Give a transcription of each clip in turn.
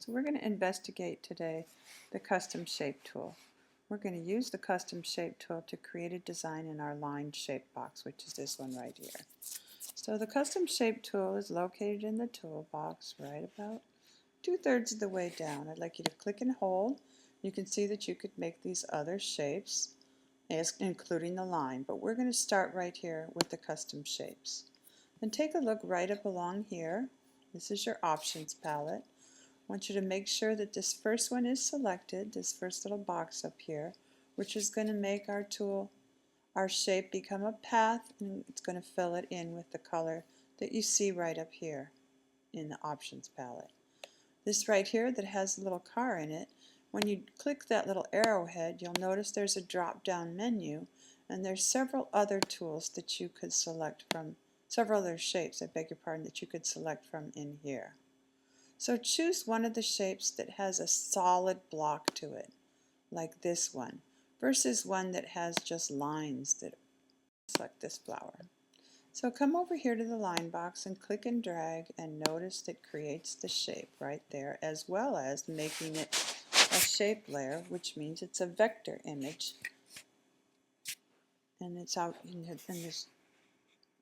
So we're going to investigate today the custom shape tool. We're going to use the custom shape tool to create a design in our lined shape box, which is this one right here. So the custom shape tool is located in the toolbox right about 2/3 of the way down. I'd like you to click and hold. You can see that you could make these other shapes, including the line, but we're going to start right here with the custom shapes. Then take a look right up along here. This is your options palette. I want you to make sure that this first one is selected, this first little box up here, which is going to make our tool, our shape become a path, and it's going to fill it in with the color that you see right up here in the options palette. This right here that has a little car in it, when you click that little arrowhead, you'll notice there's a drop-down menu, and there's several other tools that you could select from, several other shapes, I beg your pardon, that you could select from in here. So choose one of the shapes that has a solid block to it, like this one, versus one that has just lines that select this flower. So come over here to the line box and click and drag, and notice it creates the shape right there, as well as making it a shape layer, which means it's a vector image, and it's out in this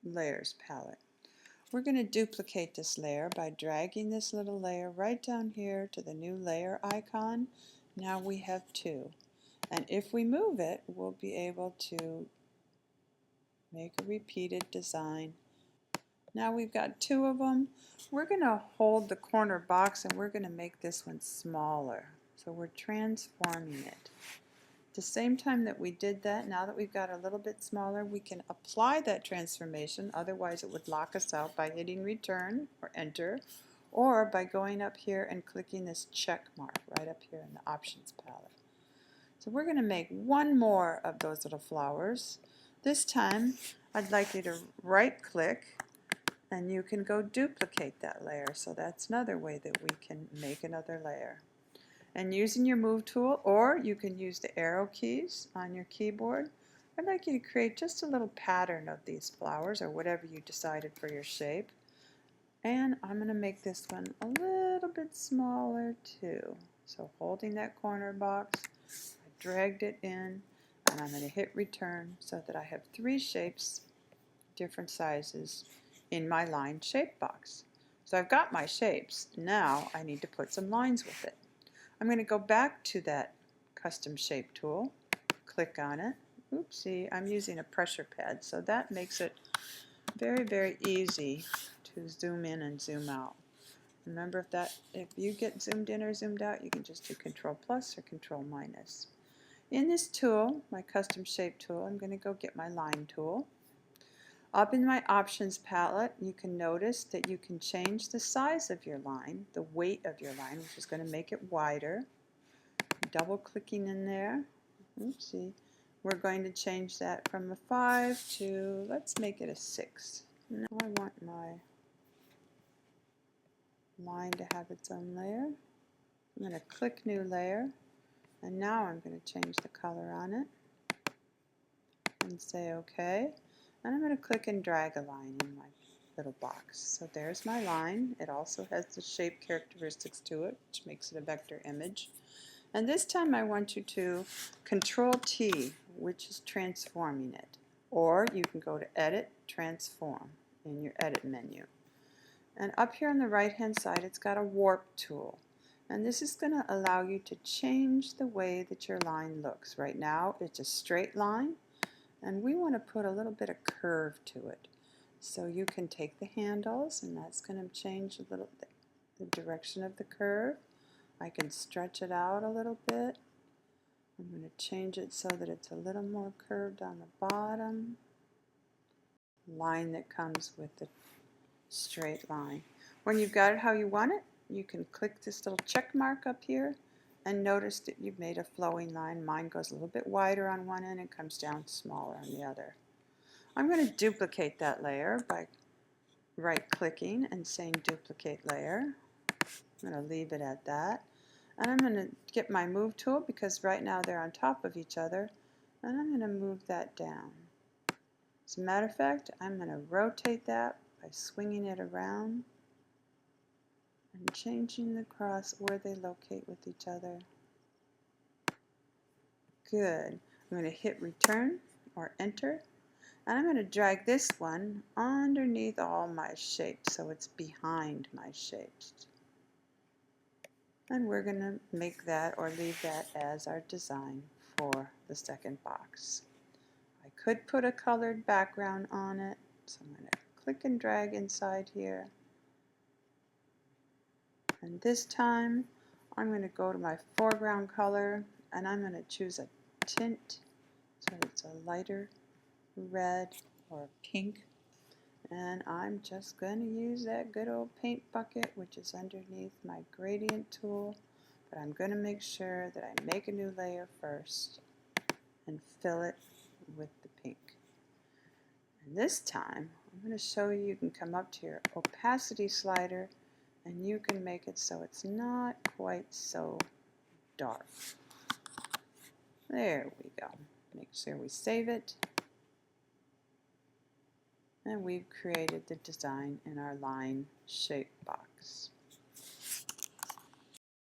layers palette. We're going to duplicate this layer by dragging this little layer right down here to the new layer icon. Now we have two, and if we move it, we'll be able to make a repeated design. Now we've got two of them. We're going to hold the corner box and we're going to make this one smaller. So we're transforming it. At the same time that we did that, now that we've got a little bit smaller, we can apply that transformation, otherwise it would lock us out, by hitting return or enter, or by going up here and clicking this check mark right up here in the options palette. So we're going to make one more of those little flowers. This time I'd like you to right click and you can go duplicate that layer. So that's another way that we can make another layer. And using your move tool, or you can use the arrow keys on your keyboard, I'd like you to create just a little pattern of these flowers or whatever you decided for your shape. And I'm going to make this one a little bit smaller too. So holding that corner box, I dragged it in, and I'm going to hit return so that I have three shapes, different sizes, in my lined shape box. So I've got my shapes. Now I need to put some lines with it. I'm going to go back to that custom shape tool, click on it. Oopsie, I'm using a pressure pad, so that makes it very, very easy to zoom in and zoom out. Remember, if you get zoomed in or zoomed out, you can just do Control plus or Control minus. In this tool, my custom shape tool, I'm going to go get my line tool. Up in my options palette, you can notice that you can change the size of your line, the weight of your line, which is going to make it wider. Double clicking in there. Oopsie. We're going to change that from a 5 to, let's make it a 6. Now I want my line to have its own layer. I'm going to click new layer, and now I'm going to change the color on it and say OK. And I'm going to click and drag a line in my little box. So there's my line. It also has the shape characteristics to it, which makes it a vector image. And this time I want you to Control T, which is transforming it. Or you can go to Edit, Transform in your Edit menu. And up here on the right hand side, it's got a warp tool. And this is going to allow you to change the way that your line looks. Right now it's a straight line, and we want to put a little bit of curve to it. So you can take the handles, and that's going to change a little bit the direction of the curve. I can stretch it out a little bit. I'm going to change it so that it's a little more curved on the bottom. Line that comes with the straight line. When you've got it how you want it, you can click this little check mark up here and notice that you've made a flowing line. Mine goes a little bit wider on one end and comes down smaller on the other. I'm going to duplicate that layer by right clicking and saying duplicate layer. I'm going to leave it at that. And I'm going to get my move tool, because right now they're on top of each other, and I'm going to move that down. As a matter of fact, I'm going to rotate that by swinging it around and changing the cross where they locate with each other. Good. I'm going to hit return or enter, and I'm going to drag this one underneath all my shapes so it's behind my shapes. And we're going to make that or leave that as our design for the second box. I could put a colored background on it, so I'm going to click and drag inside here. And this time I'm going to go to my foreground color and I'm going to choose a tint so it's a lighter red or pink. And I'm just going to use that good old paint bucket, which is underneath my gradient tool. But I'm going to make sure that I make a new layer first and fill it with the pink. And this time I'm going to show you can come up to your opacity slider and you can make it so it's not quite so dark. There we go. Make sure we save it. And we've created the design in our line shape box.